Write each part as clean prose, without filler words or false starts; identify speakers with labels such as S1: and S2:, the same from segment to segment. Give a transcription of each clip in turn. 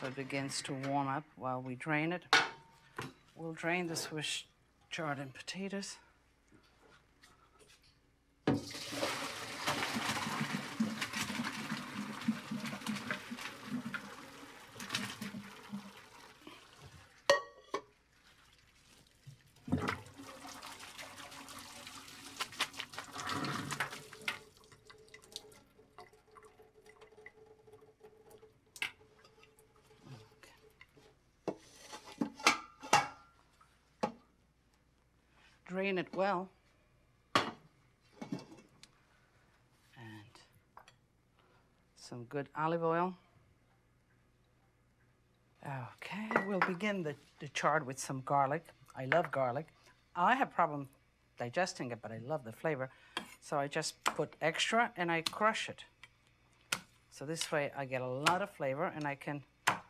S1: so it begins to warm up while we drain it. We'll drain the Swiss chard and potatoes. Drain it well. And some good olive oil. Okay, we'll begin the chard with some garlic. I love garlic. I have problem digesting it, but I love the flavor. So I just put extra and I crush it. So this way I get a lot of flavor and I can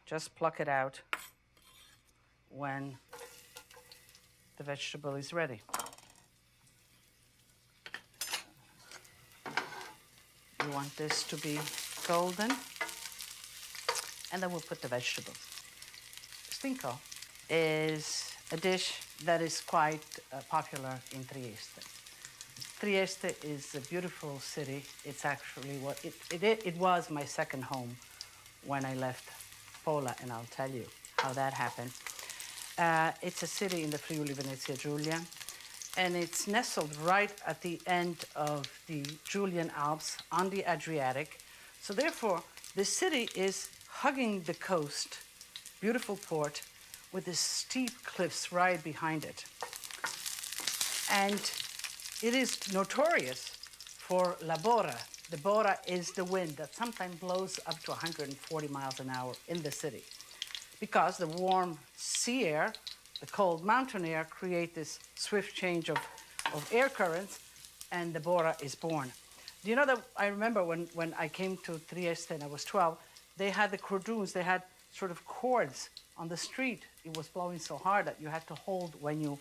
S1: just pluck it out when the vegetable is ready. You want this to be golden, and then we'll put the vegetables. Stinko is a dish that is quite popular in Trieste. Trieste is a beautiful city. It's actually what it was my second home when I left Pola, and I'll tell you how that happened. It's a city in the Friuli Venezia Giulia, and it's nestled right at the end of the Julian Alps on the Adriatic. So therefore, the city is hugging the coast, beautiful port, with the steep cliffs right behind it. And it is notorious for la bora. The bora is the wind that sometimes blows up to 140 miles an hour in the city, because the warm sea air, the cold mountain air, create this swift change of air currents, and the bora is born. Do you know that I remember when I came to Trieste and I was 12, they had the cordoons, they had sort of cords on the street. It was blowing so hard that you had to hold when you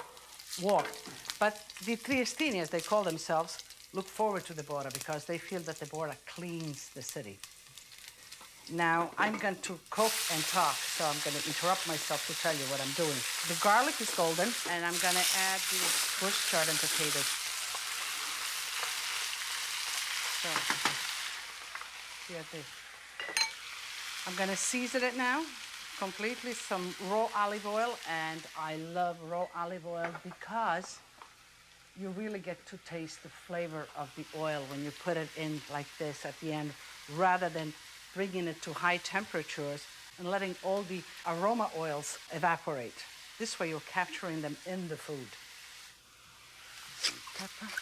S1: walked. But the Triestini, as they call themselves, look forward to the bora because they feel that the bora cleans the city. Now, I'm going to cook and talk, so I'm going to interrupt myself to tell you what I'm doing. The garlic is golden, and I'm going to add the Swiss chard and potatoes. So, here it is. I'm going to season it now completely, some raw olive oil, and I love raw olive oil because you really get to taste the flavor of the oil when you put it in like this at the end, rather than bringing it to high temperatures and letting all the aroma oils evaporate. This way you're capturing them in the food. Some pepper.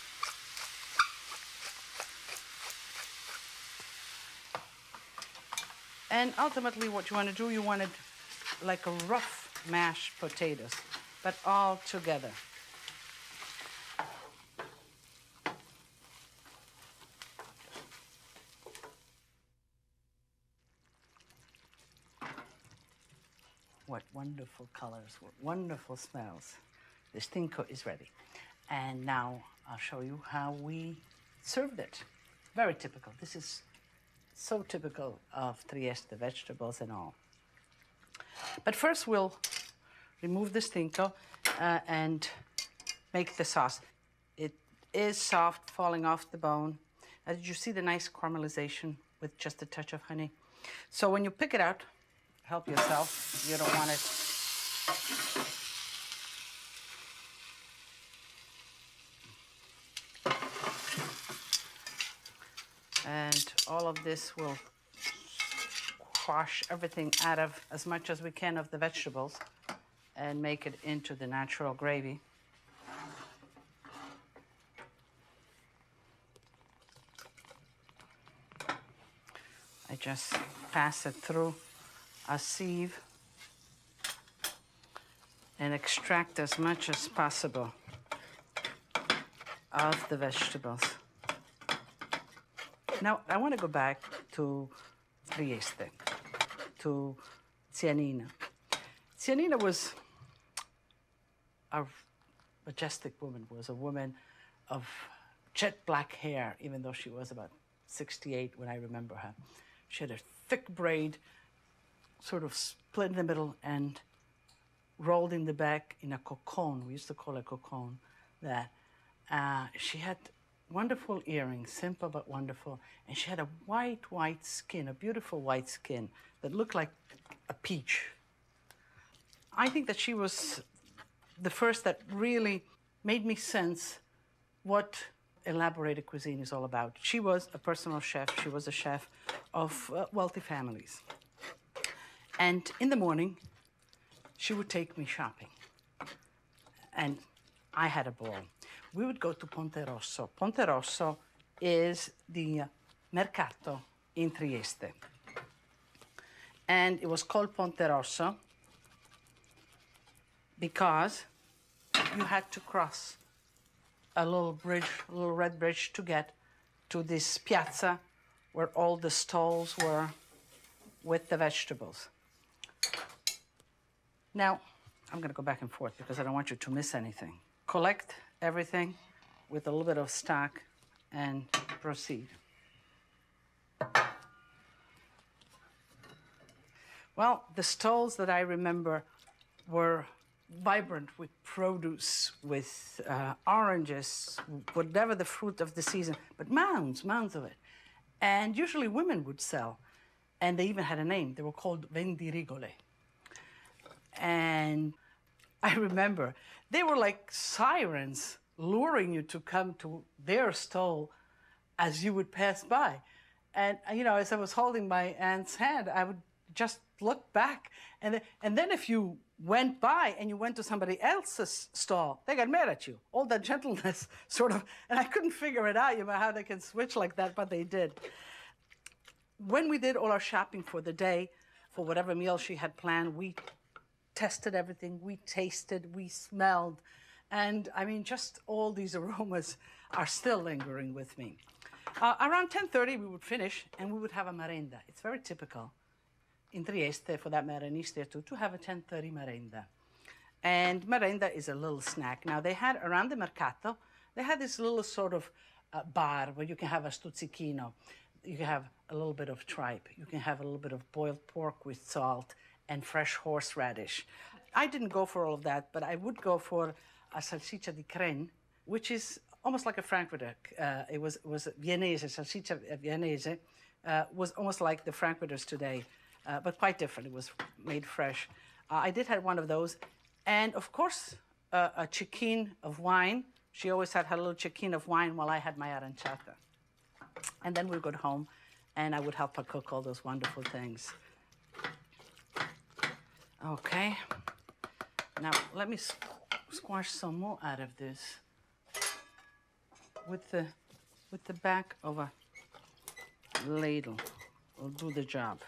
S1: And ultimately what you want to do, you want it like a rough mashed potatoes, but all together. What wonderful colors, what wonderful smells. The stinko is ready. And now I'll show you how we served it. Very typical. This is so typical of Trieste, the vegetables and all. But first we'll remove the stinko and make the sauce. It is soft, falling off the bone. Did you see the nice caramelization with just a touch of honey? So when you pick it out, help yourself. You don't want it. And all of this will wash everything out of as much as we can of the vegetables and make it into the natural gravy. I just pass it through a sieve and extract as much as possible of the vegetables. Now, I want to go back to Trieste, to Zianina. Zianina was a majestic woman, was a woman of jet black hair, even though she was about 68 when I remember her. She had a thick braid, sort of split in the middle and rolled in the back in a cocon. We used to call it cocon. That she had wonderful earrings, simple but wonderful, and she had a white skin, a beautiful white skin that looked like a peach. I think that she was the first that really made me sense what elaborated cuisine is all about. She was a personal chef. She was a chef of wealthy families. And in the morning, she would take me shopping. And I had a ball. We would go to Ponte Rosso. Ponte Rosso is the mercato in Trieste. And it was called Ponte Rosso because you had to cross a little bridge, a little red bridge, to get to this piazza where all the stalls were with the vegetables. Now, I'm going to go back and forth because I don't want you to miss anything. Collect everything with a little bit of stock and proceed. Well, the stalls that I remember were vibrant with produce, with oranges, whatever the fruit of the season, but mounds of it. And usually women would sell, and they even had a name. They were called vendirigole. And I remember they were like sirens luring you to come to their stall as you would pass by. And, you know, as I was holding my aunt's hand, I would just look back. And then if you went by and you went to somebody else's stall, they got mad at you. All that gentleness, sort of. And I couldn't figure it out, you know, how they can switch like that, but they did. When we did all our shopping for the day, for whatever meal she had planned, we tested everything, we tasted, we smelled. And I mean, just all these aromas are still lingering with me. Around 10:30, we would finish and we would have a merenda. It's very typical in Trieste, for that matter, in Istria too, to have a 10:30 merenda. And merenda is a little snack. Now, they had around the mercato, they had this little sort of bar where you can have a stuzzichino, you can have a little bit of tripe, you can have a little bit of boiled pork with salt and fresh horseradish. I didn't go for all of that, but I would go for a salsiccia di crem, which is almost like a frankfurter. It was Viennese, salsiccia Viennese, was almost like the frankfurters today, but quite different. It was made fresh. I did have one of those. And of course, a cecchine of wine. She always had her little cecchine of wine while I had my aranciata. And then we'd go home, and I would help her cook all those wonderful things. Okay. Now, let me squash some more out of this with the back of a ladle. Will do the job.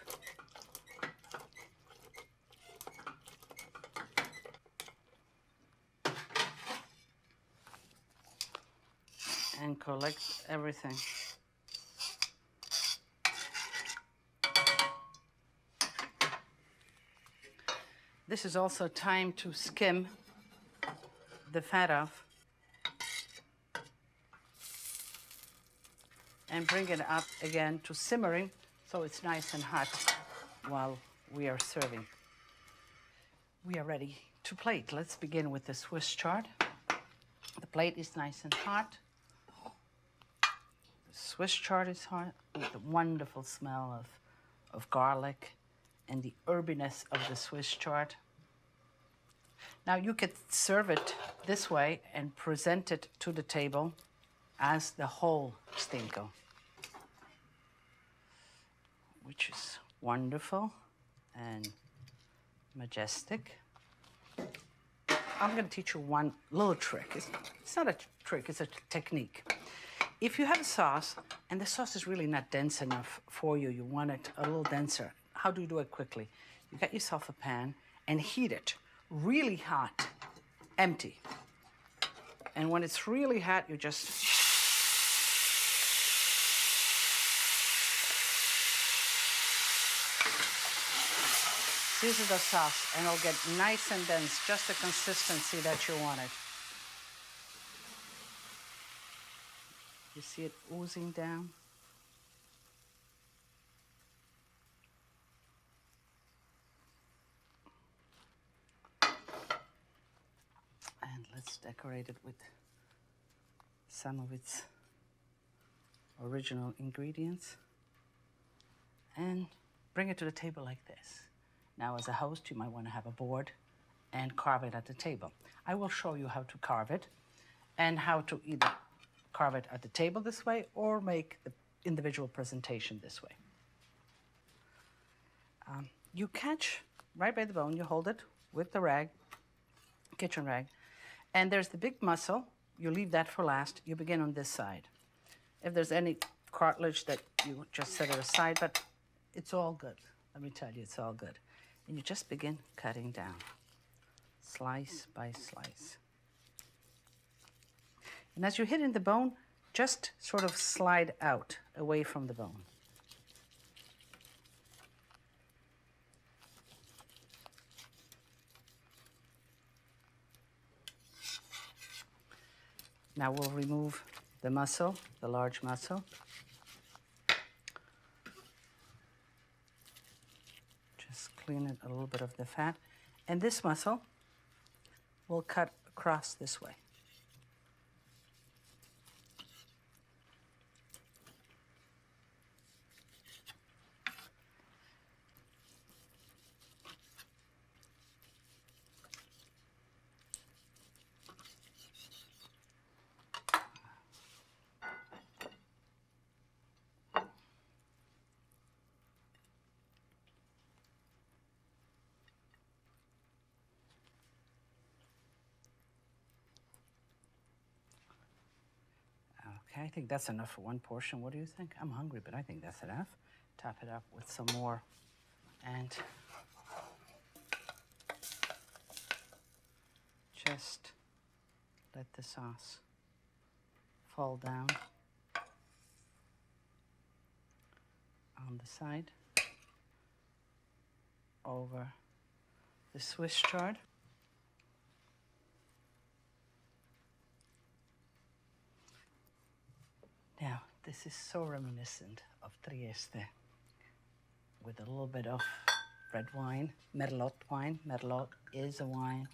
S1: And collect everything. This is also time to skim the fat off and bring it up again to simmering so it's nice and hot while we are serving. We are ready to plate. Let's begin with the Swiss chard. The plate is nice and hot. The Swiss chard is hot with the wonderful smell of garlic and the herbiness of the Swiss chard. Now you could serve it this way and present it to the table as the whole stinko, which is wonderful and majestic. I'm going to teach you one little trick. It's not a trick, it's a technique. If you have a sauce and the sauce is really not dense enough for you, you want it a little denser, how do you do it quickly? You get yourself a pan and heat it really hot, empty. And when it's really hot, you just this is the sauce, and it'll get nice and dense, just the consistency that you want it. You see it oozing down? Just decorate it with some of its original ingredients and bring it to the table like this. Now, as a host, you might want to have a board and carve it at the table. I will show you how to carve it and how to either carve it at the table this way or make the individual presentation this way. You catch right by the bone, you hold it with the rag, kitchen rag, and there's the big muscle. You leave that for last. You begin on this side. If there's any cartilage, that you just set it aside, but it's all good. Let me tell you, it's all good. And you just begin cutting down, slice by slice. And as you're hitting the bone, just sort of slide out away from the bone. Now we'll remove the muscle, the large muscle. Just clean it a little bit of the fat. And this muscle we'll cut across this way. Okay, I think that's enough for one portion. What do you think? I'm hungry, but I think that's enough. Top it up with some more. And just let the sauce fall down on the side over the Swiss chard. Now, this is so reminiscent of Trieste, with a little bit of red wine, Merlot wine. Merlot is a wine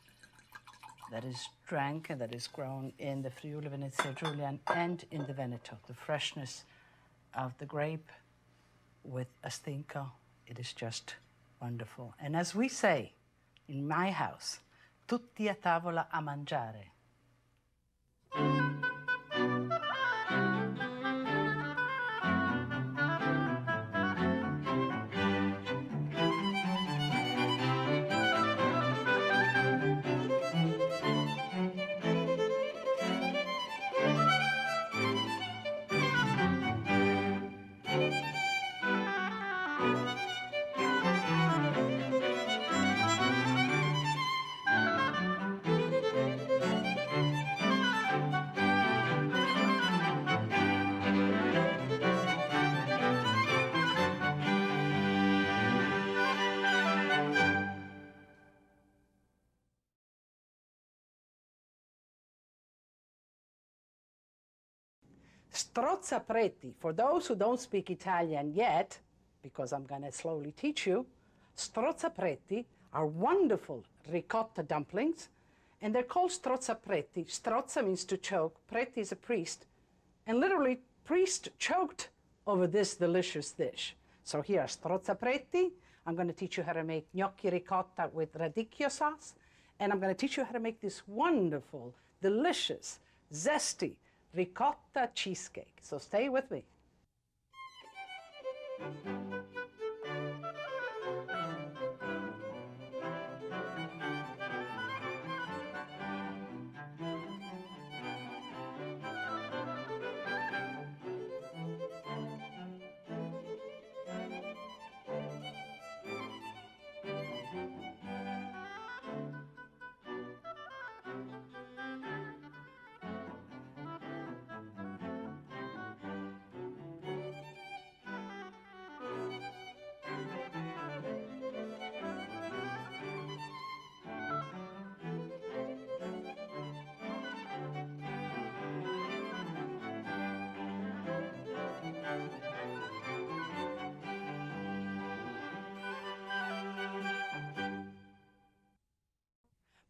S1: that is drank and that is grown in the Friuli Venezia Giulia and in the Veneto. The freshness of the grape with a stinco, it is just wonderful. And as we say in my house, tutti a tavola a mangiare. Strozzapreti, for those who don't speak Italian yet, because I'm going to slowly teach you, strozzapreti are wonderful ricotta dumplings, and they're called strozzapreti. Strozza means to choke, preti is a priest, and literally priest choked over this delicious dish. So here are strozzapreti. I'm going to teach you how to make gnocchi ricotta with radicchio sauce, and I'm going to teach you how to make this wonderful, delicious, zesty ricotta cheesecake. So stay with me.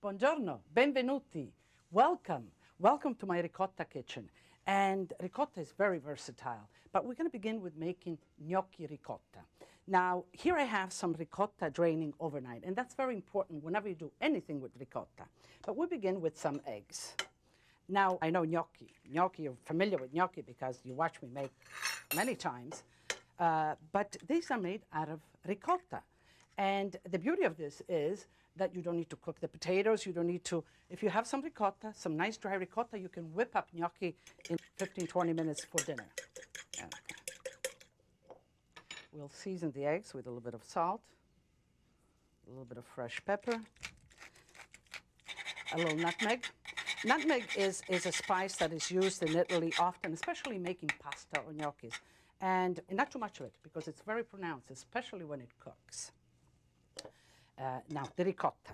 S1: Buongiorno, benvenuti. Welcome. Welcome to my ricotta kitchen. And ricotta is very versatile, but we're going to begin with making gnocchi ricotta. Now, here I have some ricotta draining overnight, and that's very important whenever you do anything with ricotta. But we begin with some eggs. Now, I know gnocchi. Gnocchi, you're familiar with gnocchi because you watch me make many times. But these are made out of ricotta. And the beauty of this is that you don't need to cook the potatoes. You don't need to, if you have some ricotta, some nice dry ricotta, you can whip up gnocchi in 15, 20 minutes for dinner. Okay. We'll season the eggs with a little bit of salt, a little bit of fresh pepper, a little nutmeg. Nutmeg is a spice that is used in Italy often, especially making pasta or gnocchis. And not too much of it, because it's very pronounced, especially when it cooks. Now, the ricotta.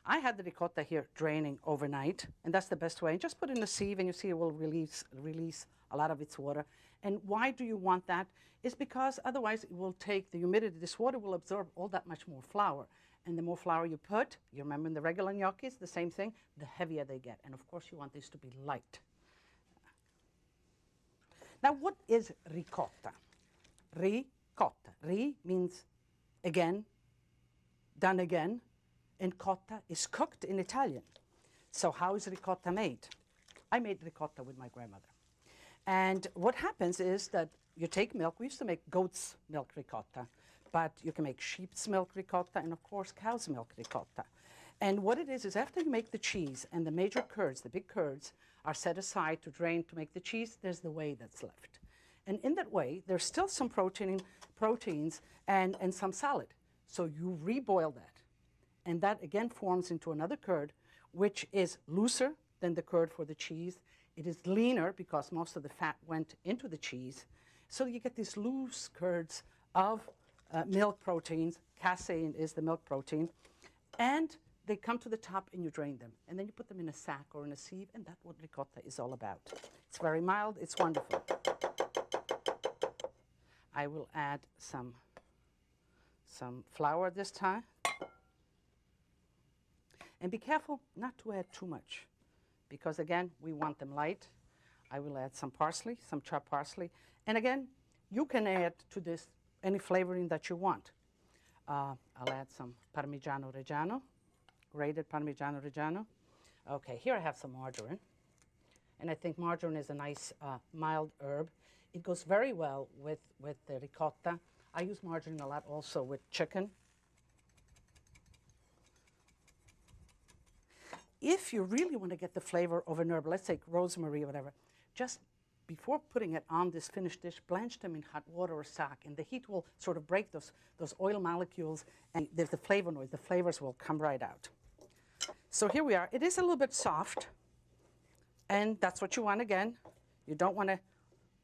S1: I had the ricotta here draining overnight, and that's the best way. Just put it in a sieve, and you see it will release a lot of its water. And why do you want that? It's because otherwise it will take the humidity. This water will absorb all that much more flour. And the more flour you put, you remember in the regular gnocchis, the same thing, the heavier they get. And of course, you want this to be light. Now, what is ricotta? Ricotta. Ri means again, done again, and cotta is cooked in Italian. So how is ricotta made? I made ricotta with my grandmother. And what happens is that you take milk. We used to make goat's milk ricotta, but you can make sheep's milk ricotta and, of course, cow's milk ricotta. And what it is after you make the cheese and the major curds, the big curds, are set aside to drain to make the cheese, there's the whey that's left. And in that whey, there's still some proteins and some solid. So you reboil that. And that again forms into another curd, which is looser than the curd for the cheese. It is leaner because most of the fat went into the cheese. So you get these loose curds of milk proteins. Casein is the milk protein. And they come to the top and you drain them. And then you put them in a sack or in a sieve, and that's what ricotta is all about. It's very mild. It's wonderful. I will add some flour this time. And be careful not to add too much, because again, we want them light. I will add some parsley, some chopped parsley. And again, you can add to this any flavoring that you want. I'll add some Parmigiano Reggiano, grated Parmigiano Reggiano. Okay, here I have some margarine. And I think margarine is a nice mild herb. It goes very well with the ricotta. I use margarine a lot also with chicken. If you really want to get the flavor of an herb, let's say rosemary or whatever, just before putting it on this finished dish, blanch them in hot water or stock, and the heat will sort of break those oil molecules, and there's the flavonoids, the flavors will come right out. So here we are. It is a little bit soft, and that's what you want again. You don't want to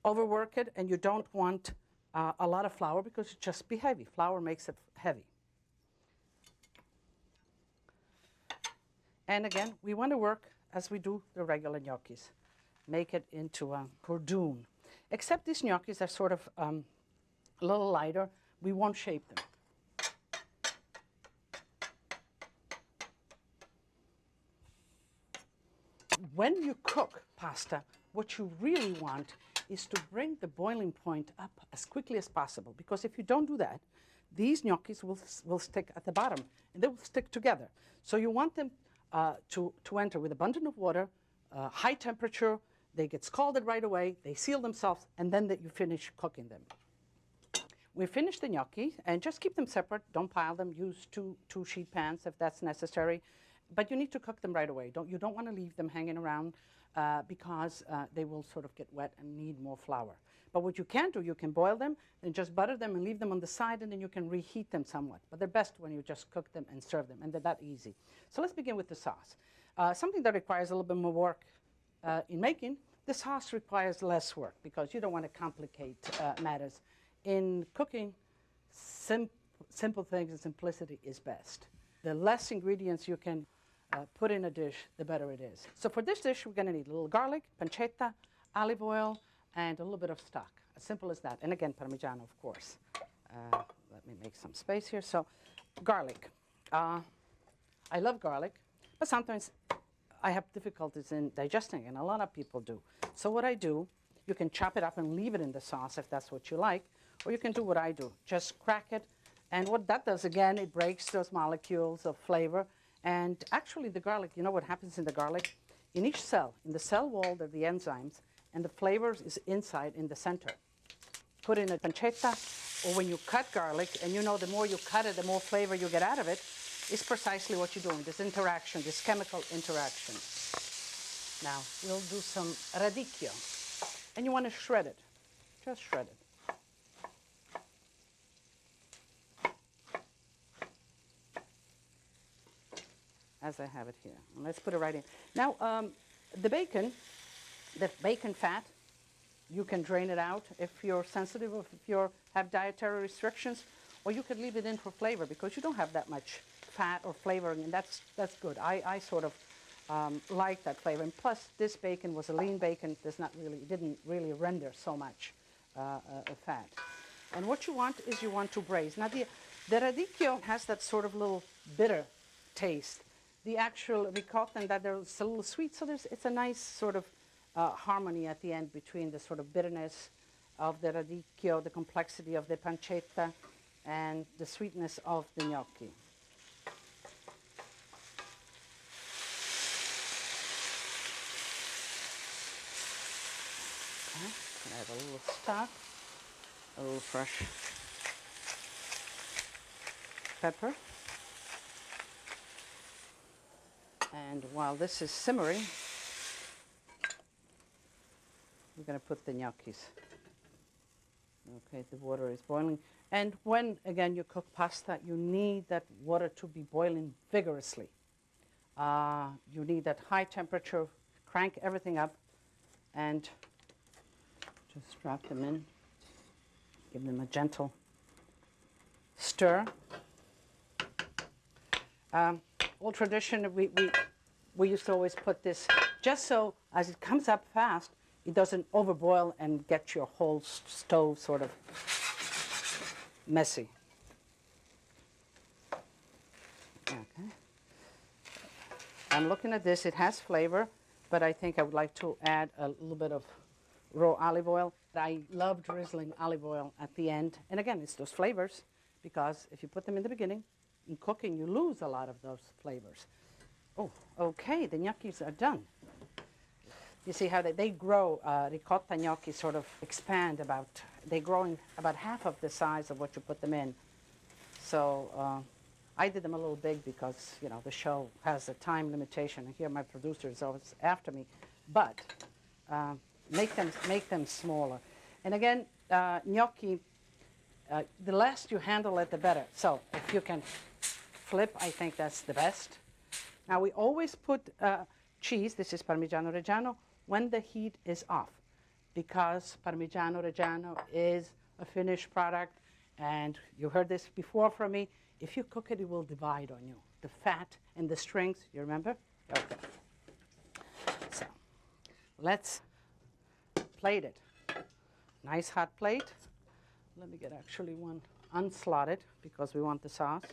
S1: overwork it, and you don't want a lot of flour because it just be heavy. Flour makes it heavy. And again, we want to work as we do the regular gnocchis. Make it into a cordoon. Except these gnocchis are sort of a little lighter. We won't shape them. When you cook pasta, what you really want is to bring the boiling point up as quickly as possible, because if you don't do that, these gnocchis will stick at the bottom, and they will stick together. So you want them to enter with abundance of water, high temperature. They get scalded right away, they seal themselves, and then you finish cooking them. We finish the gnocchi, and just keep them separate. Don't pile them. Use two sheet pans if that's necessary. But you need to cook them right away. You don't want to leave them hanging around because they will sort of get wet and need more flour. But what you can do, you can boil them and just butter them and leave them on the side, and then you can reheat them somewhat. But they're best when you just cook them and serve them, and they're that easy. So let's begin with the sauce. Something that requires a little bit more work in making, the sauce requires less work because you don't want to complicate matters. In cooking, simple things and simplicity is best. The less ingredients you can put in a dish, the better it is. So for this dish, we're going to need a little garlic, pancetta, olive oil, and a little bit of stock. As simple as that. And again, Parmigiano, of course. Let me make some space here. So garlic. I love garlic, but sometimes I have difficulties in digesting, and a lot of people do. So what I do, you can chop it up and leave it in the sauce if that's what you like, or you can do what I do, just crack it. And what that does, again, it breaks those molecules of flavor. And actually the garlic, you know what happens in the garlic? In each cell, in the cell wall, there are the enzymes, and the flavors is inside in the center. Put in a pancetta, or when you cut garlic, and you know the more you cut it, the more flavor you get out of it, is precisely what you're doing, this interaction, this chemical interaction. Now, we'll do some radicchio. And you want to shred it, just shred it. As I have it here. And let's put it right in. Now, the bacon fat, you can drain it out if you're sensitive, or if you have dietary restrictions, or you could leave it in for flavor because you don't have that much fat or flavoring, and that's good. I sort of like that flavor. And plus, this bacon was a lean bacon. It didn't really render so much fat. And what you want is you want to braise. Now, the radicchio has that sort of little bitter taste. The actual ricotta, and that there's a little sweet, so it's a nice sort of harmony at the end between the sort of bitterness of the radicchio, the complexity of the pancetta, and the sweetness of the gnocchi. Okay, I have a little stock, a little fresh pepper. And while this is simmering, we're going to put the gnocchis. Okay, the water is boiling. And when, again, you cook pasta, you need that water to be boiling vigorously. You need that high temperature, crank everything up, and just drop them in. Give them a gentle stir. Old tradition, we used to always put this, just so as it comes up fast, it doesn't overboil and get your whole stove sort of messy. Okay. I'm looking at this, it has flavor, but I think I would like to add a little bit of raw olive oil. I love drizzling olive oil at the end. And again, it's those flavors, because if you put them in the beginning, in cooking, you lose a lot of those flavors. Oh, okay, the gnocchis are done. You see how they grow, ricotta gnocchi sort of expand they grow in about half of the size of what you put them in. So I did them a little big because, you know, the show has a time limitation. Here my producer is always after me. But make them smaller. And again, gnocchi, the less you handle it, the better. So if you can flip, I think that's the best. Now we always put cheese, this is Parmigiano Reggiano, when the heat is off, because Parmigiano Reggiano is a finished product, and you heard this before from me, if you cook it, it will divide on you. The fat and the strings, you remember? Okay. So let's plate it. Nice hot plate. Let me get actually one unslotted because we want the sauce.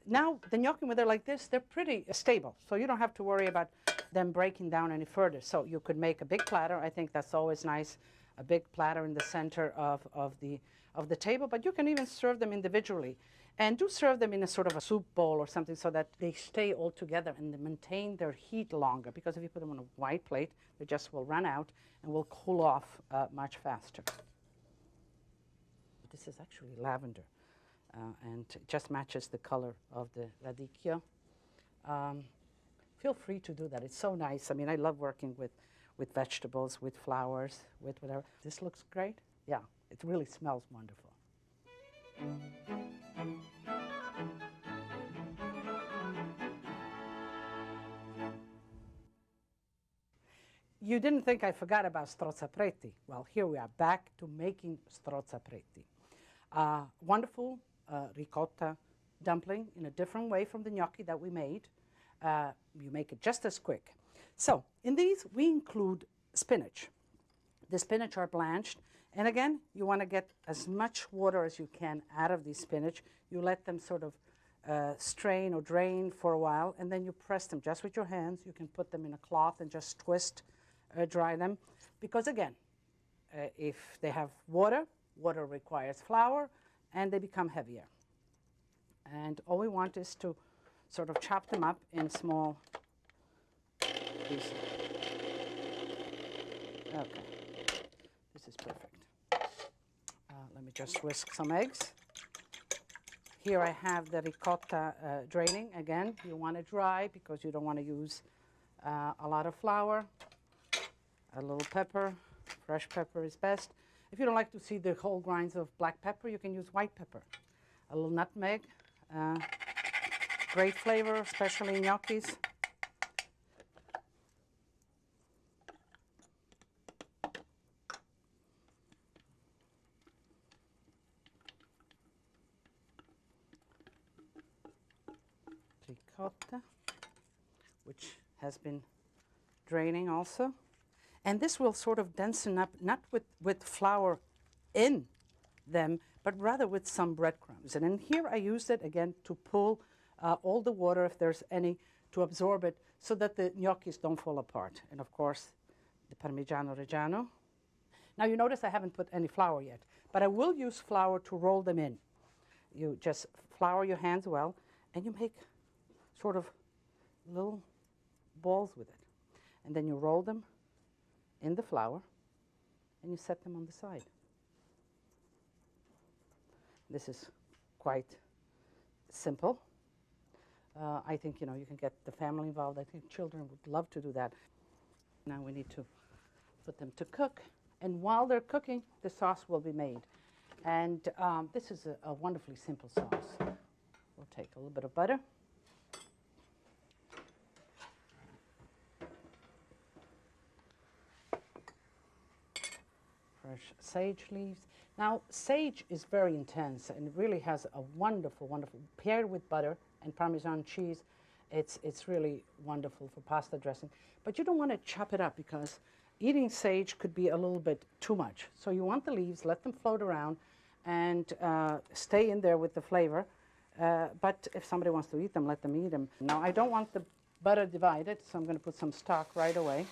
S1: Now, the gnocchi, when they're like this, they're pretty stable, so you don't have to worry about them breaking down any further. So you could make a big platter. I think that's always nice, a big platter in the center of the table, but you can even serve them individually. And do serve them in a sort of a soup bowl or something so that they stay all together and they maintain their heat longer, because if you put them on a white plate, they just will run out and will cool off much faster. This is actually lavender. And it just matches the color of the radicchio. Feel free to do that. It's so nice. I mean, I love working with vegetables, with flowers, with whatever. This looks great. Yeah, it really smells wonderful. You didn't think I forgot about strozzapreti. Well, here we are back to making strozzapreti. Wonderful ricotta dumpling in a different way from the gnocchi that we made. You make it just as quick. So in these, we include spinach. The spinach are blanched. And again, you want to get as much water as you can out of the spinach. You let them sort of strain or drain for a while, and then you press them just with your hands. You can put them in a cloth and just twist, dry them. Because again, if they have water, water requires flour, and they become heavier. And all we want is to sort of chop them up in small pieces. Okay, this is perfect. Let me just whisk some eggs. Here I have the ricotta draining. Again, you want it dry because you don't want to use a lot of flour. A little pepper, fresh pepper is best. If you don't like to see the whole grinds of black pepper, you can use white pepper. A little nutmeg, great flavor, especially in gnocchis. Ricotta, which has been draining also. And this will sort of densen up, not with flour in them, but rather with some breadcrumbs. And in here I used it, again, to pull all the water, if there's any, to absorb it so that the gnocchis don't fall apart. And of course, the Parmigiano Reggiano. Now you notice I haven't put any flour yet, but I will use flour to roll them in. You just flour your hands well, and you make sort of little balls with it. And then you roll them in the flour, and you set them on the side. This is quite simple. I think, you can get the family involved. I think children would love to do that. Now we need to put them to cook. And while they're cooking, the sauce will be made. And this is a wonderfully simple sauce. We'll take a little bit of butter. Fresh sage leaves. Now, sage is very intense and it really has a wonderful, paired with butter and Parmesan cheese, it's really wonderful for pasta dressing. But you don't want to chop it up because eating sage could be a little bit too much. So you want the leaves, let them float around and stay in there with the flavor. But if somebody wants to eat them, let them eat them. Now, I don't want the butter divided, so I'm going to put some stock right away.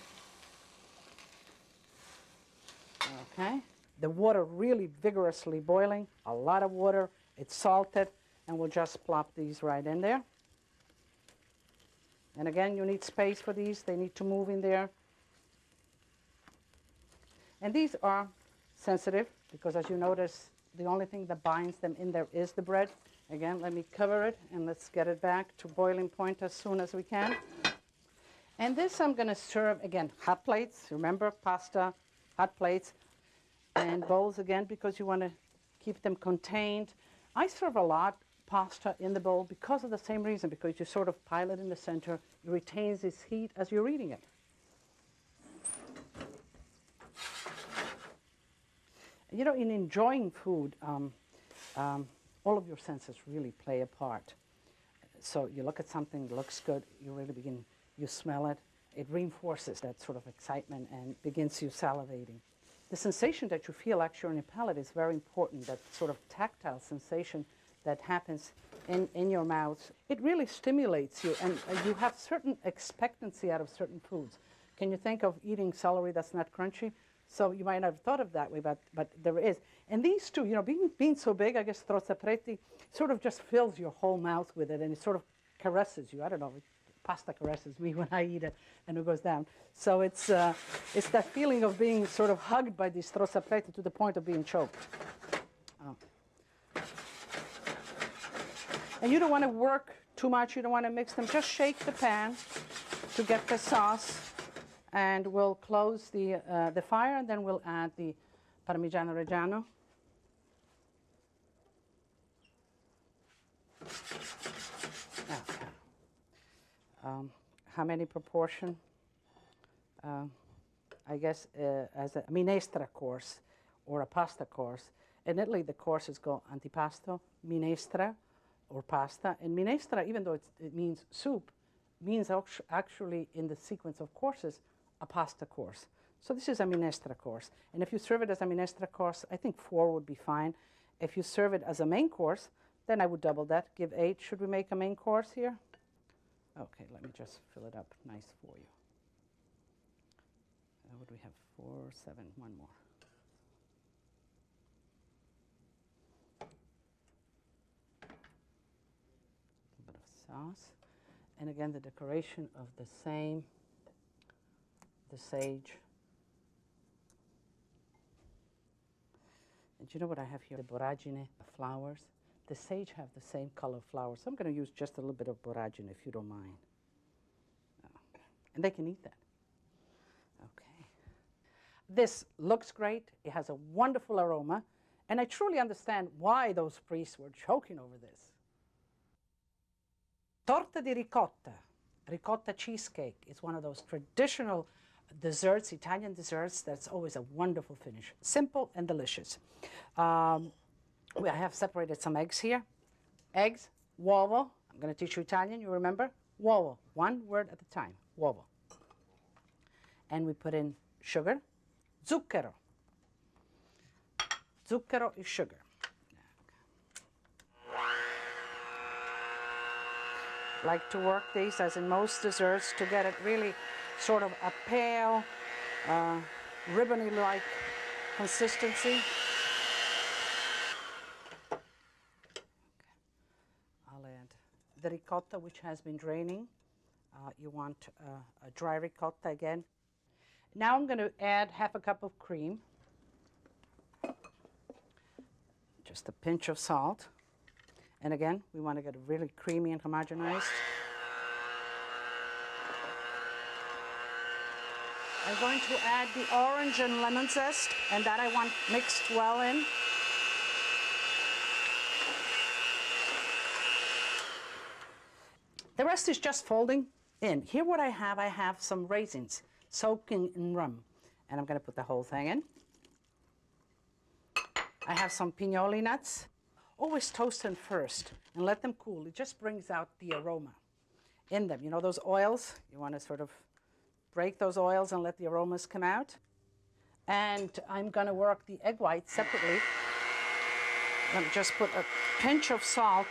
S1: Okay, the water really vigorously boiling, a lot of water, it's salted, and we'll just plop these right in there. And again, you need space for these, they need to move in there. And these are sensitive, because as you notice, the only thing that binds them in there is the bread. Again, let me cover it, and let's get it back to boiling point as soon as we can. And this I'm going to serve, again, hot plates, remember, pasta, hot plates. And bowls again, because you want to keep them contained. I serve a lot pasta in the bowl because of the same reason, because you sort of pile it in the center, it retains its heat as you're eating it. In enjoying food, all of your senses really play a part. So you look at something that looks good, you smell it, it reinforces that sort of excitement and begins you salivating. The sensation that you feel actually on your palate is very important, that sort of tactile sensation that happens in your mouth. It really stimulates you, and you have certain expectancy out of certain foods. Can you think of eating celery that's not crunchy? So you might not have thought of that way, but there is. And these two, being so big, I guess strozzapreti sort of just fills your whole mouth with it, and it sort of caresses you. I don't know, pasta caresses me when I eat it, and it goes down. So it's that feeling of being sort of hugged by the strozzapreti to the point of being choked. Oh. And you don't want to work too much. You don't want to mix them. Just shake the pan to get the sauce, and we'll close the fire, and then we'll add the Parmigiano Reggiano. Okay. How many proportion? I guess as a minestra course or a pasta course. In Italy, the courses go antipasto, minestra, or pasta. And minestra, even though it means soup, means actually in the sequence of courses, a pasta course. So this is a minestra course. And if you serve it as a minestra course, I think 4 would be fine. If you serve it as a main course, then I would double that, give 8. Should we make a main course here? Okay, let me just fill it up nice for you. What do we have? 4, 7, one more. A bit of sauce. And again, the decoration of the sage. And you know what I have here? The boragine flowers. The sage have the same color flowers. So I'm going to use just a little bit of boragine, if you don't mind. And they can eat that. Okay. This looks great. It has a wonderful aroma. And I truly understand why those priests were choking over this. Torta di ricotta. Ricotta cheesecake is one of those traditional desserts, Italian desserts, that's always a wonderful finish. Simple and delicious. I have separated some eggs here. Eggs, uovo. I'm going to teach you Italian, you remember? Uovo, one word at a time, uovo. And we put in sugar, zucchero. Zucchero is sugar. Like to work these, as in most desserts, to get it really sort of a pale, ribbony-like consistency. Okay. I'll add the ricotta, which has been draining. You want a dry ricotta again. Now I'm going to add half a cup of cream, just a pinch of salt. And again, we want to get it really creamy and homogenized. I'm going to add the orange and lemon zest, and that I want mixed well in. The rest is just folding in. Here what I have some raisins soaking in rum, and I'm going to put the whole thing in. I have some pignoli nuts. Always toast them first and let them cool. It just brings out the aroma in them. You know those oils? You want to sort of break those oils and let the aromas come out. And I'm going to work the egg whites separately. Let me just put a pinch of salt.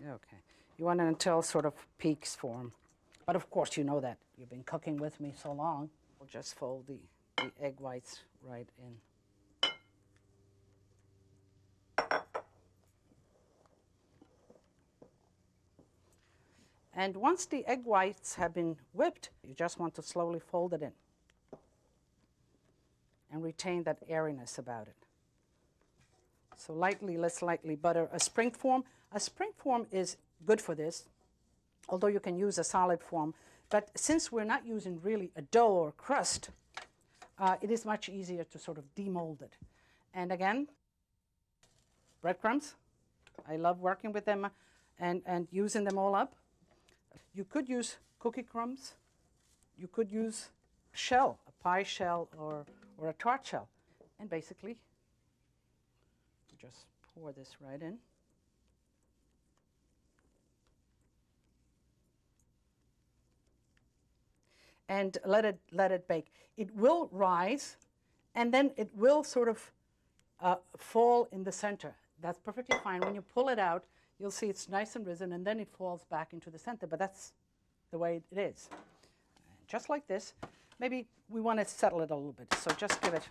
S1: Okay. You want it until sort of peaks form. But of course, you know that. You've been cooking with me so long. We'll just fold the egg whites right in. And once the egg whites have been whipped, you just want to slowly fold it in and retain that airiness about it. So let's lightly butter a spring form. A spring form is good for this, although you can use a solid form. But since we're not using really a dough or crust, it is much easier to sort of demold it. And again, breadcrumbs. I love working with them and using them all up. You could use cookie crumbs. You could use shell, a pie shell or a tart shell. And basically, just pour this right in. And let it bake. It will rise, and then it will sort of fall in the center. That's perfectly fine. When you pull it out, you'll see it's nice and risen, and then it falls back into the center. But that's the way it is. Just like this. Maybe we want to settle it a little bit, so just give it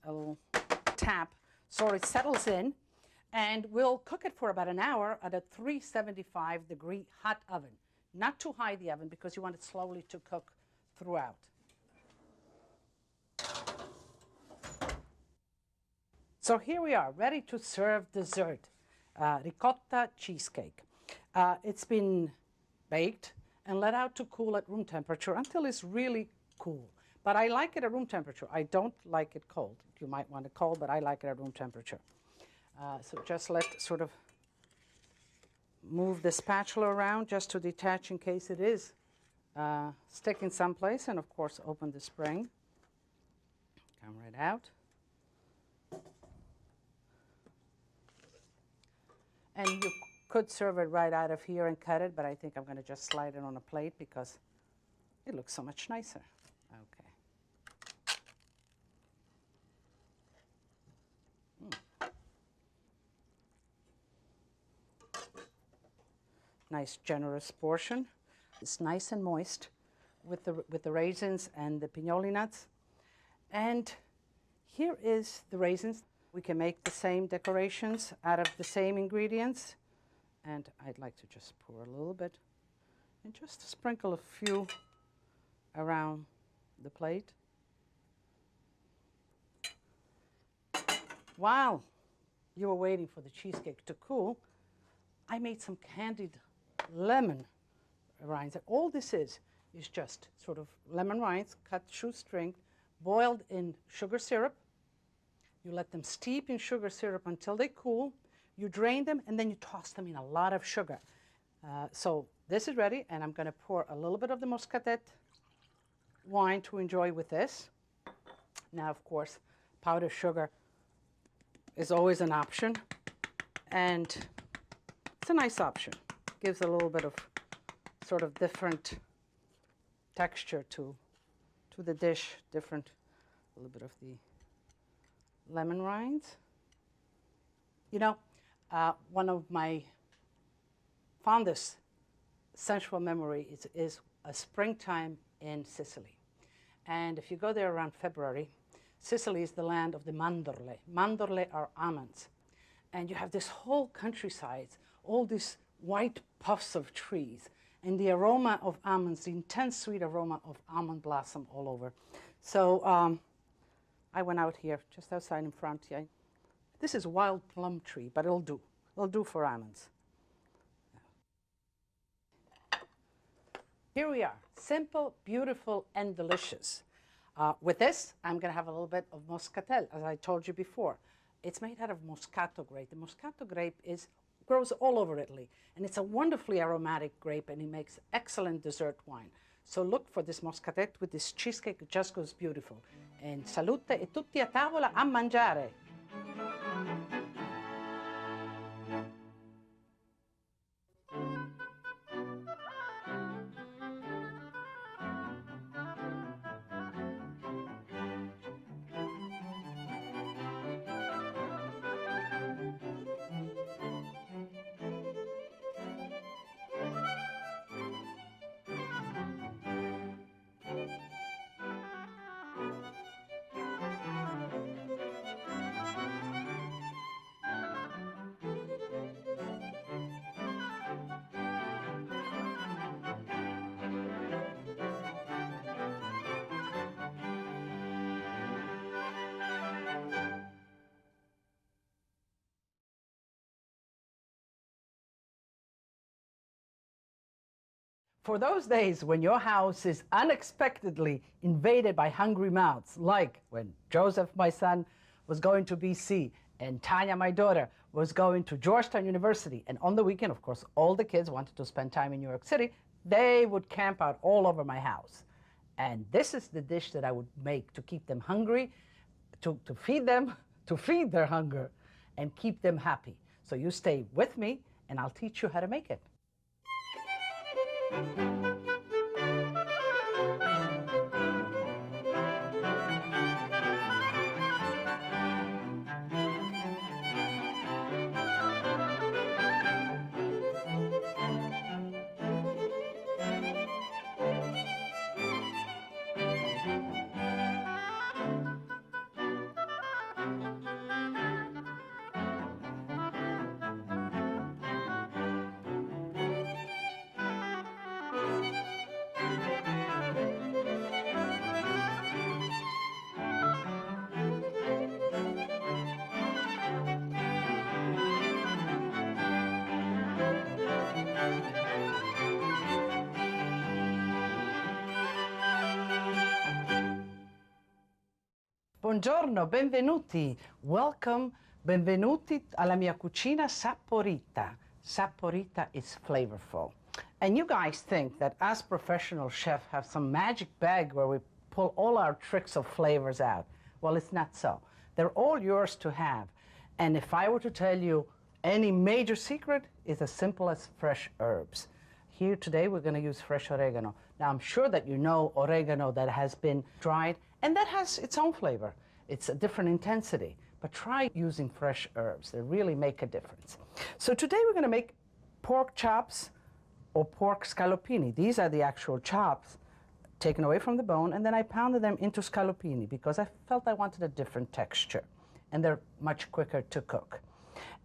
S1: a little tap so it settles in. And we'll cook it for about an hour at a 375-degree hot oven. Not too high the oven, because you want it slowly to cook throughout. So here we are, ready to serve dessert, ricotta cheesecake. It's been baked and let out to cool at room temperature until it's really cool. But I like it at room temperature. I don't like it cold. You might want it cold, but I like it at room temperature. So just sort of move the spatula around just to detach in case it is sticking someplace, and of course open the spring. Come right out. And you could serve it right out of here and cut it, but I think I'm going to just slide it on a plate because it looks so much nicer. Okay. Nice generous portion. It's nice and moist with the raisins and the pinoli nuts. And here is the raisins. We can make the same decorations out of the same ingredients. And I'd like to just pour a little bit and just sprinkle a few around the plate. While you were waiting for the cheesecake to cool, I made some candied lemon rinds. All this is just sort of lemon rinds, cut shoestring, boiled in sugar syrup. You let them steep in sugar syrup until they cool. You drain them, and then you toss them in a lot of sugar. So this is ready, and I'm going to pour a little bit of the Muscadet wine to enjoy with this. Now, of course, powdered sugar is always an option, and it's a nice option. Gives a little bit of sort of different texture to the dish, a little bit of the lemon rinds. You know, one of my fondest sensual memory is a springtime in Sicily. And if you go there around February, Sicily is the land of the mandorle. Mandorle are almonds. And you have this whole countryside, all these white puffs of trees, and the aroma of almonds, the intense sweet aroma of almond blossom all over. So I went out here just outside in front. Yeah. This is wild plum tree, but it'll do. It'll do for almonds. Here we are, simple, beautiful, and delicious. With this, I'm going to have a little bit of moscatel, as I told you before. It's made out of Moscato grape. The Moscato grape grows all over Italy, and it's a wonderfully aromatic grape, and it makes excellent dessert wine. So look for this Moscatet with this cheesecake. It just goes beautiful. And salute e tutti a tavola a mangiare. For those days when your house is unexpectedly invaded by hungry mouths, like when Joseph, my son, was going to BC, and Tanya, my daughter, was going to Georgetown University, and on the weekend, of course, all the kids wanted to spend time in New York City, they would camp out all over my house. And this is the dish that I would make to keep them hungry, to feed them, to feed their hunger, and keep them happy. So you stay with me, and I'll teach you how to make it. Buongiorno, benvenuti. Welcome, benvenuti alla mia cucina saporita. Saporita is flavorful. And you guys think that us professional chefs have some magic bag where we pull all our tricks of flavors out. Well, it's not so. They're all yours to have. And if I were to tell you any major secret, is as simple as fresh herbs. Here today we're going to use fresh oregano. Now I'm sure that you know oregano that has been dried, and that has its own flavor. It's a different intensity, but try using fresh herbs. They really make a difference. So today we're going to make pork chops or pork scallopini. These are the actual chops taken away from the bone, and then I pounded them into scallopini because I felt I wanted a different texture, and they're much quicker to cook.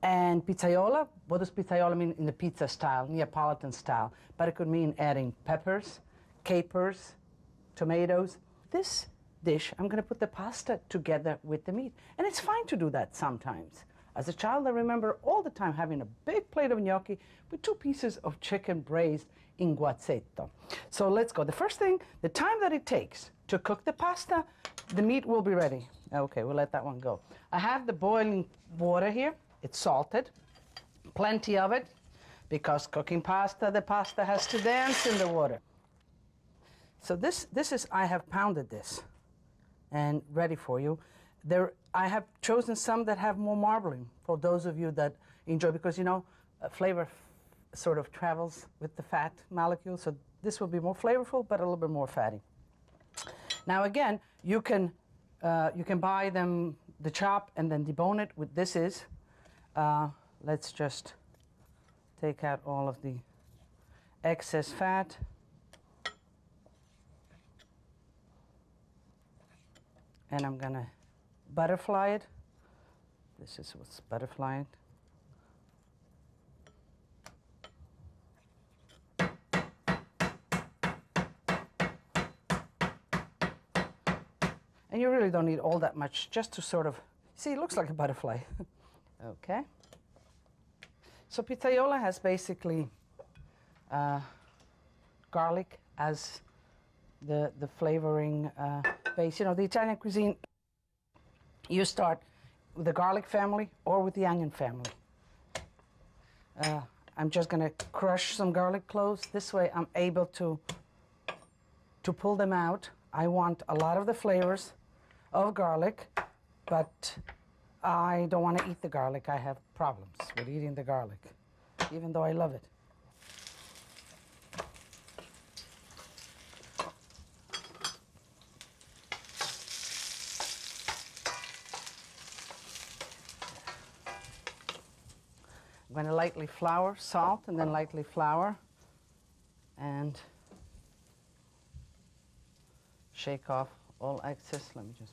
S1: And pizzaiola, what does pizzaiola mean in the pizza style, Neapolitan style? But it could mean adding peppers, capers, tomatoes. This dish, I'm going to put the pasta together with the meat. And it's fine to do that sometimes. As a child, I remember all the time having a big plate of gnocchi with 2 pieces of chicken braised in guazzetto. So let's go. The first thing, the time that it takes to cook the pasta, the meat will be ready. Okay, we'll let that one go. I have the boiling water here. It's salted, plenty of it, because cooking pasta, the pasta has to dance in the water. So this is, I have pounded this and ready for you. I have chosen some that have more marbling for those of you that enjoy, because you know, flavor sort of travels with the fat molecule, so this will be more flavorful, but a little bit more fatty. Now again, you can buy them, the chop, and then debone it with this is. Let's just take out all of the excess fat. And I'm gonna butterfly it. This is what's butterflying. And you really don't need all that much, just to sort of, see, it looks like a butterfly. Okay. So pizzaiola has basically garlic as the flavoring base. You know, the Italian cuisine, you start with the garlic family or with the onion family. I'm just going to crush some garlic cloves. This way I'm able to pull them out. I want a lot of the flavors of garlic, but I don't want to eat the garlic. I have problems with eating the garlic, even though I love it. I'm going to lightly flour, salt, and then lightly flour, and shake off all excess. Let me just...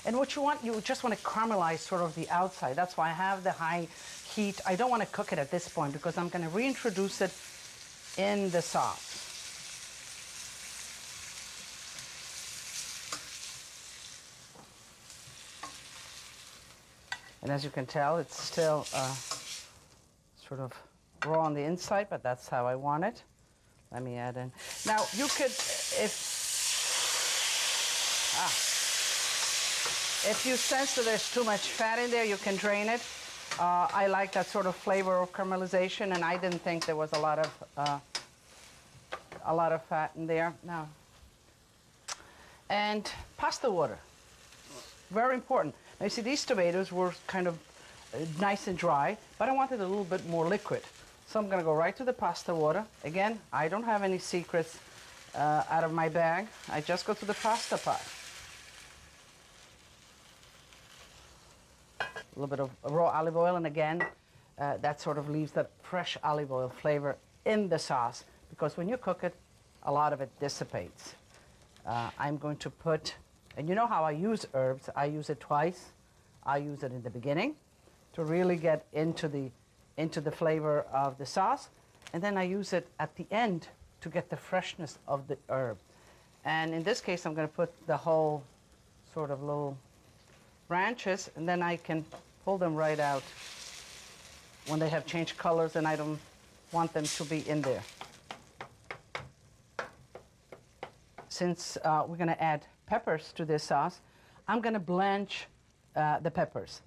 S1: And what you want, you just want to caramelize sort of the outside. That's why I have the high heat. I don't want to cook it at this point because I'm going to reintroduce it in the sauce. And as you can tell, it's still sort of raw on the inside, but that's how I want it. Let me add in. Now, you could, if you sense that there's too much fat in there, you can drain it. I like that sort of flavor of caramelization, and I didn't think there was a lot of fat in there. No. And pasta water, very important. Now you see, these tomatoes were kind of nice and dry, but I wanted a little bit more liquid. So I'm going to go right to the pasta water. Again, I don't have any secrets out of my bag. I just go to the pasta pot. A little bit of raw olive oil, and again, that sort of leaves that fresh olive oil flavor in the sauce, because when you cook it, a lot of it dissipates. I'm going to put, and you know how I use herbs, I use it twice. I use it in the beginning to really get into the flavor of the sauce, and then I use it at the end to get the freshness of the herb. And in this case, I'm going to put the whole sort of little branches, and then I can pull them right out when they have changed colors and I don't want them to be in there. Since we're going to add peppers to this sauce, I'm going to blanch the peppers.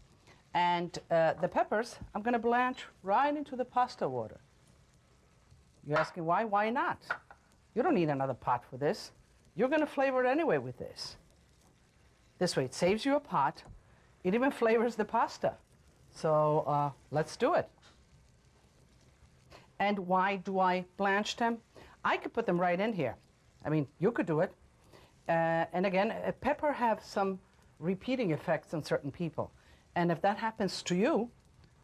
S1: And the peppers, I'm going to blanch right into the pasta water. You're asking why? Why not? You don't need another pot for this. You're going to flavor it anyway with this. This way, it saves you a pot. It even flavors the pasta. So let's do it. And why do I blanch them? I could put them right in here. I mean, you could do it. And again, pepper have some repeating effects on certain people. And if that happens to you,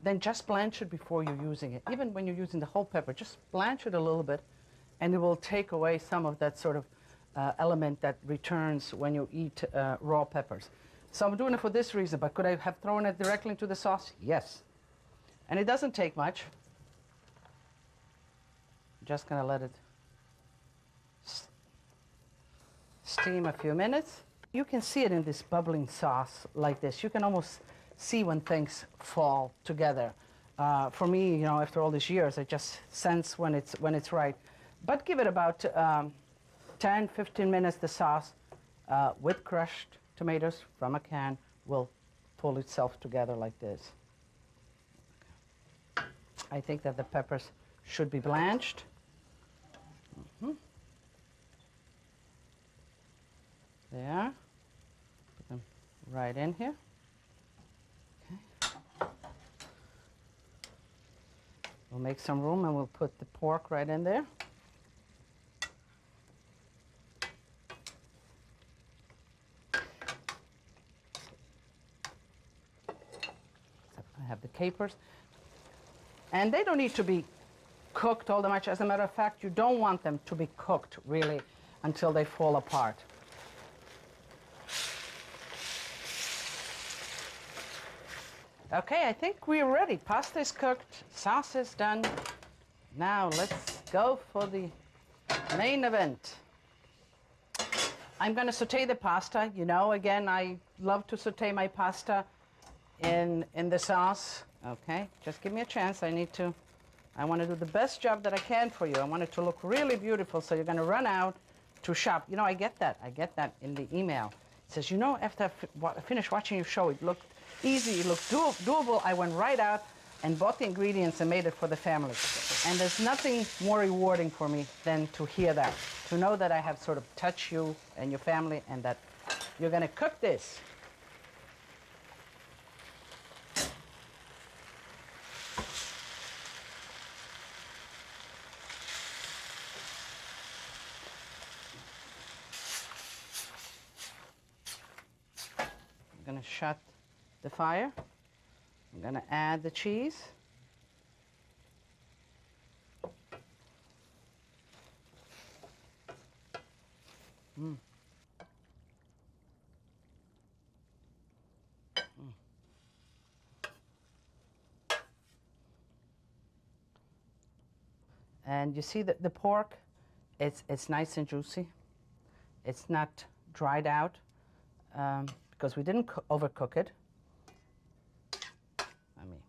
S1: then just blanch it before you're using it. Even when you're using the whole pepper, just blanch it a little bit, and it will take away some of that sort of element that returns when you eat raw peppers. So I'm doing it for this reason, but could I have thrown it directly into the sauce? Yes. And it doesn't take much. I'm just going to let it steam a few minutes. You can see it in this bubbling sauce like this. You can almost see when things fall together. For me, you know, after all these years, I just sense when it's right. But give it about 10, 15 minutes. The sauce with crushed tomatoes from a can will pull itself together like this. I think that the peppers should be blanched. There. Put them right in here. Okay. We'll make some room and we'll put the pork right in there. I have the capers. And they don't need to be cooked all that much. As a matter of fact, you don't want them to be cooked really until they fall apart. Okay, I think we're ready. Pasta is cooked, sauce is done. Now let's go for the main event. I'm going to saute the pasta. You know, again, I love to saute my pasta in the sauce. Okay, just give me a chance. I want to do the best job that I can for you. I want it to look really beautiful, so you're going to run out to shop. You know, I get that in the email. It says, you know, after I finished watching your show, it looked easy, it looked doable. I went right out and bought the ingredients and made it for the family. And there's nothing more rewarding for me than to hear that, to know that I have sort of touched you and your family and that you're going to cook this. I'm going to shut the fire. I'm going to add the cheese. And you see that the pork, it's nice and juicy. It's not dried out because we didn't overcook it. I mean,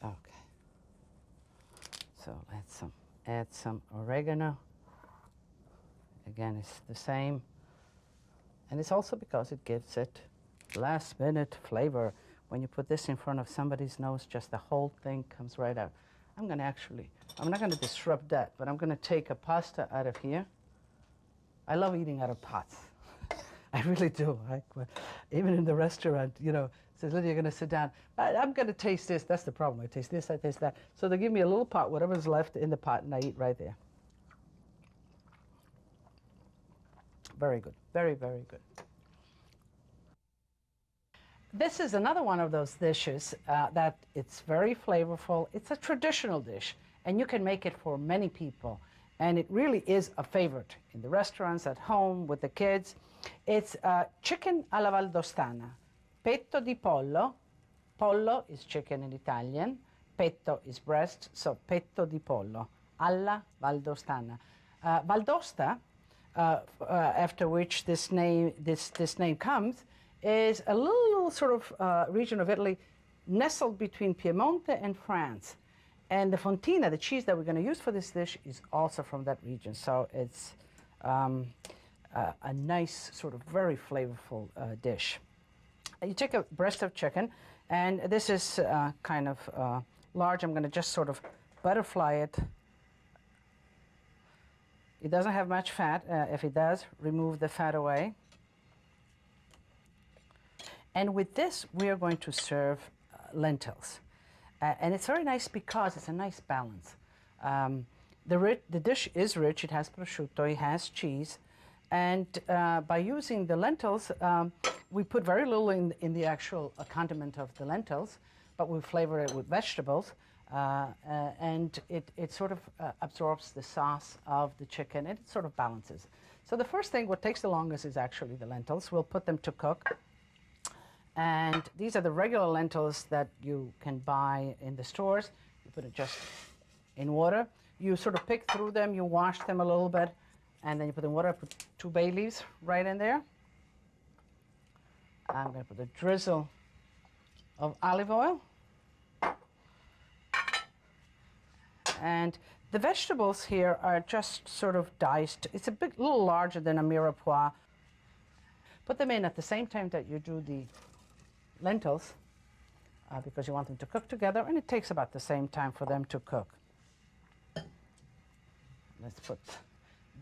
S1: Okay. So let's add some oregano. Again, it's the same. And it's also because it gives it last minute flavor. When you put this in front of somebody's nose, just the whole thing comes right out. I'm not going to disrupt that, but I'm going to take a pasta out of here. I love eating out of pots. I really do. Even in the restaurant, you know, says, Lydia, you're going to sit down. I'm going to taste this. That's the problem. I taste this, I taste that. So they give me a little pot, whatever's left in the pot, and I eat right there. Very good. Very, very good. This is another one of those dishes that it's very flavorful. It's a traditional dish, and you can make it for many people. And it really is a favorite in the restaurants, at home, with the kids. It's chicken alla valdostana. Petto di pollo. Pollo is chicken in Italian. Petto is breast, so petto di pollo alla valdostana. Valdosta after which this name comes, is a little sort of region of Italy nestled between Piemonte and France. And the fontina, the cheese that we're going to use for this dish, is also from that region. So it's a nice, sort of very flavorful dish. You take a breast of chicken, and this is kind of large. I'm going to just sort of butterfly it. It doesn't have much fat. If it does, remove the fat away. And with this, we are going to serve lentils. And it's very nice because it's a nice balance. The dish is rich. It has prosciutto, it has cheese. And by using the lentils, we put very little in the actual condiment of the lentils, but we flavor it with vegetables. And it sort of absorbs the sauce of the chicken, and it sort of balances. So the first thing, what takes the longest, is actually the lentils. We'll put them to cook. And these are the regular lentils that you can buy in the stores. You put it just in water. You sort of pick through them, you wash them a little bit, and then you put them in water. Put 2 bay leaves right in there. I'm going to put a drizzle of olive oil. And the vegetables here are just sort of diced. It's a little larger than a mirepoix. Put them in at the same time that you do the lentils, because you want them to cook together, and it takes about the same time for them to cook. Let's put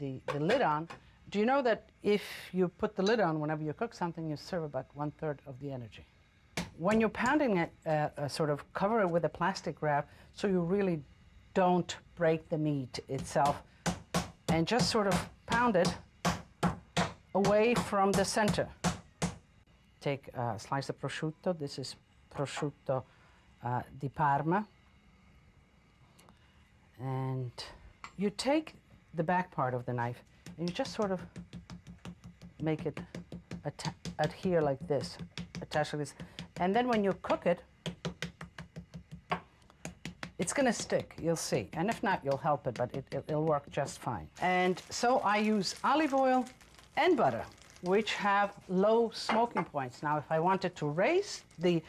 S1: the lid on. Do you know that if you put the lid on whenever you cook something, you serve about 1/3 of the energy? When you're pounding it, sort of cover it with a plastic wrap so you really don't break the meat itself, and just sort of pound it away from the center. Take a slice of prosciutto. This is prosciutto di Parma. And you take the back part of the knife and you just sort of make it adhere like this, attach like this. And then when you cook it, it's going to stick, you'll see. And if not, you'll help it, but it'll work just fine. And so I use olive oil and butter, which have low smoking points. Now, if I wanted to raise the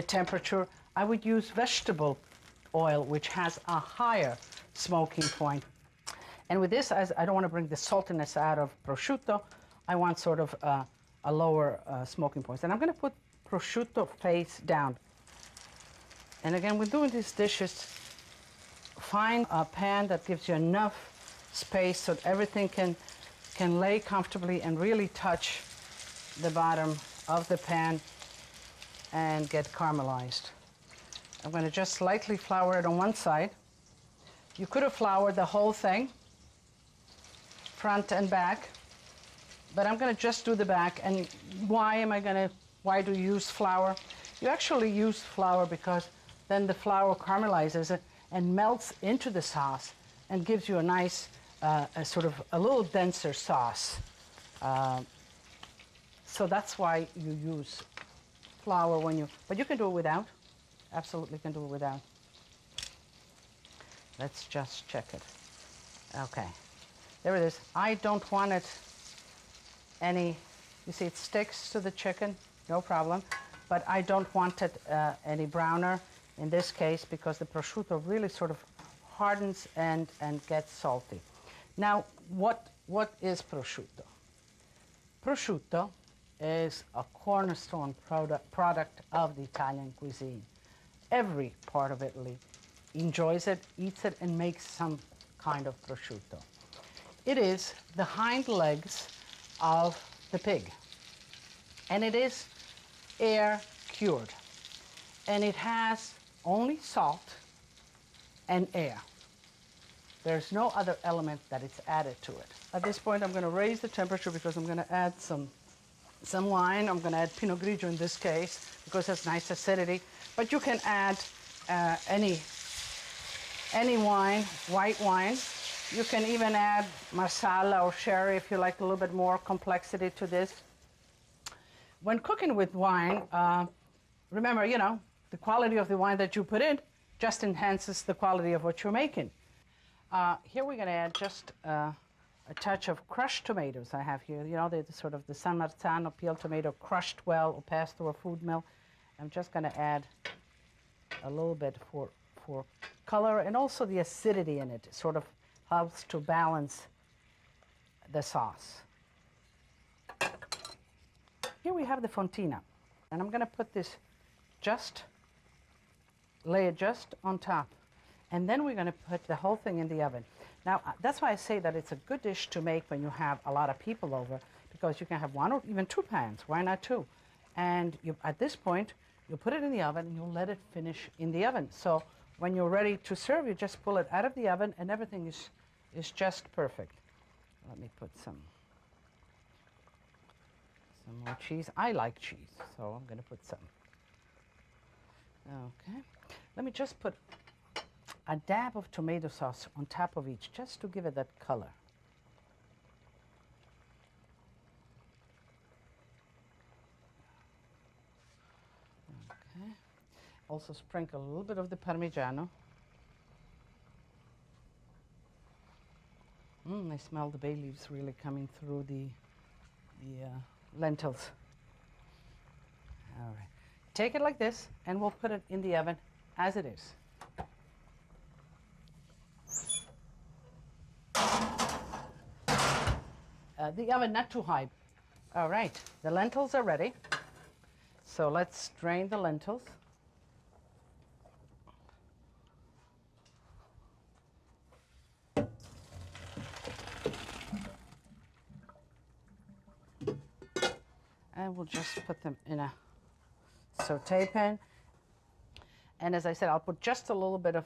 S1: temperature, I would use vegetable oil, which has a higher smoking point. And with this, as I don't want to bring the saltiness out of prosciutto, I want sort of a lower smoking point. And I'm going to put prosciutto face down. And again, when doing these dishes, find a pan that gives you enough space so that everything can lay comfortably and really touch the bottom of the pan and get caramelized. I'm going to just slightly flour it on one side. You could have floured the whole thing, front and back, but I'm going to just do the back. And why do you use flour? You actually use flour because then the flour caramelizes it and melts into the sauce and gives you a nice, a little denser sauce. So that's why you use flour but you can do it without. Absolutely can do it without. Let's just check it. Okay, there it is. I don't want it you see it sticks to the chicken, no problem, but I don't want it any browner in this case because the prosciutto really sort of hardens and gets salty. Now, what is prosciutto? Prosciutto is a cornerstone product of the Italian cuisine. Every part of Italy enjoys it, eats it, and makes some kind of prosciutto. It is the hind legs of the pig, and it is air cured, and it has only salt and air. There's no other element that is added to it. At this point, I'm going to raise the temperature because I'm going to add some wine. I'm going to add Pinot Grigio in this case because it has nice acidity. But you can add any wine, white wine. You can even add Marsala or sherry if you like a little bit more complexity to this. When cooking with wine, remember, the quality of the wine that you put in just enhances the quality of what you're making. Here we're going to add just a a touch of crushed tomatoes I have here. You know, the sort of the San Marzano peeled tomato crushed well or passed through a food mill. I'm just going to add a little bit for color, and also the acidity in it sort of helps to balance the sauce. Here we have the fontina, and I'm going to put this lay it just on top, and then we're going to put the whole thing in the oven. Now, that's why I say that it's a good dish to make when you have a lot of people over, because you can have one or even two pans. Why not two? And at this point, you put it in the oven and you'll let it finish in the oven. So when you're ready to serve, you just pull it out of the oven and everything is just perfect. Let me put some more cheese. I like cheese, so I'm going to put some. Okay. Let me just put a dab of tomato sauce on top of each, just to give it that color. Okay. Also sprinkle a little bit of the Parmigiano. I smell the bay leaves really coming through the lentils. All right. Take it like this, and we'll put it in the oven as it is. The oven not too high. All right, the lentils are ready. So let's drain the lentils. And we'll just put them in a saute pan. And as I said, I'll put just a little bit of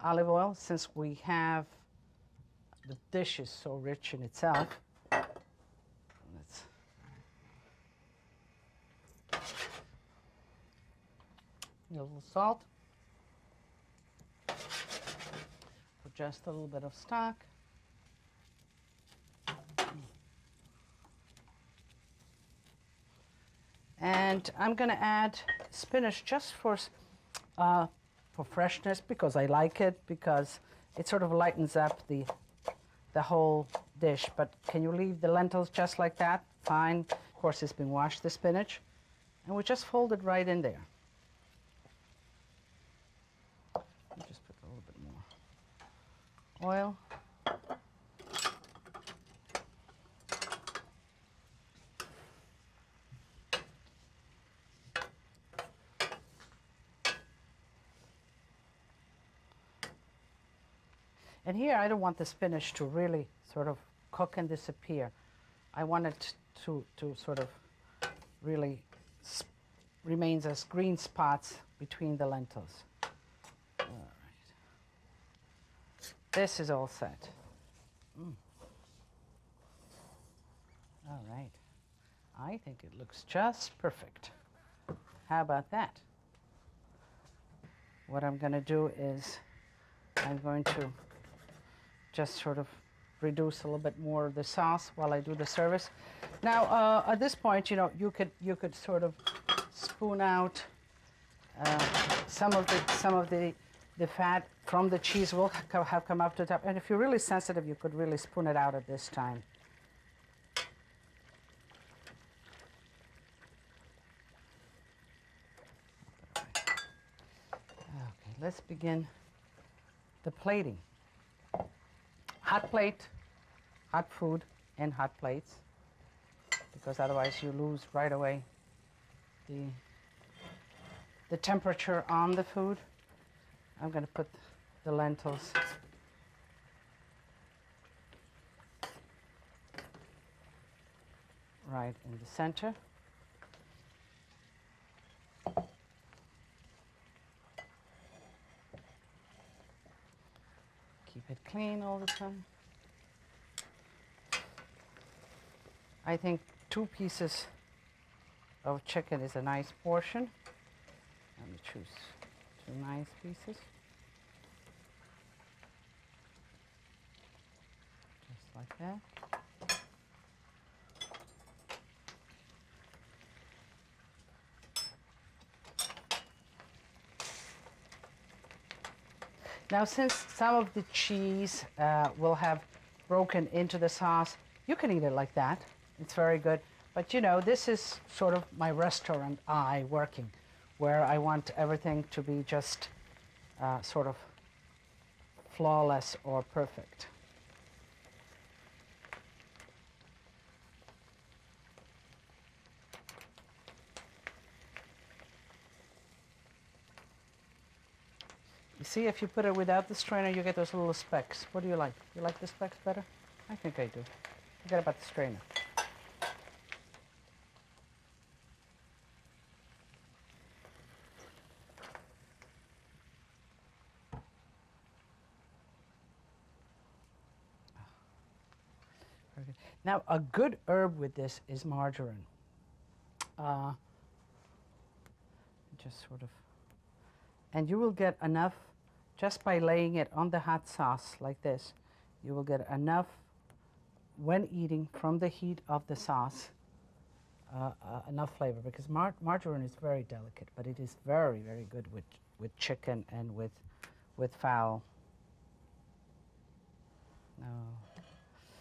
S1: olive oil, since we have the dish is so rich in itself. Let's a little salt. Put just a little bit of stock. And I'm going to add spinach just for freshness, because I like it, because it sort of lightens up the whole dish. But can you leave the lentils just like that? Fine. Of course, it's been washed, the spinach. And we just fold it right in there. I'll just put a little bit more oil. And here, I don't want the spinach to really sort of cook and disappear. I want it to sort of really remains as green spots between the lentils. All right. This is all set. All right. I think it looks just perfect. How about that? What I'm going to do is I'm going to just sort of reduce a little bit more of the sauce while I do the service. Now, at this point, you know, you could sort of spoon out some of the fat from the cheese will have come up to the top. And if you're really sensitive, you could really spoon it out at this time. Okay, let's begin the plating. Hot plate, hot food, and hot plates, because otherwise you lose right away the temperature on the food. I'm going to put the lentils right in the center. Keep it clean all the time. I think 2 pieces of chicken is a nice portion. Let me choose 2 nice pieces. Just like that. Now, since some of the cheese will have broken into the sauce. You can eat it like that. It's very good. But you know, this is sort of my restaurant eye working, where I want everything to be just sort of flawless or perfect. You see, if you put it without the strainer, you get those little specks. What do you like? You like the specks better? I think I do. Forget about the strainer. Very good. Now, a good herb with this is margarine. Just sort of, and you will get enough just by laying it on the hot sauce like this. You will get enough when eating from the heat of the sauce, enough flavor, because margarine is very delicate, but it is very, very good with chicken and with fowl.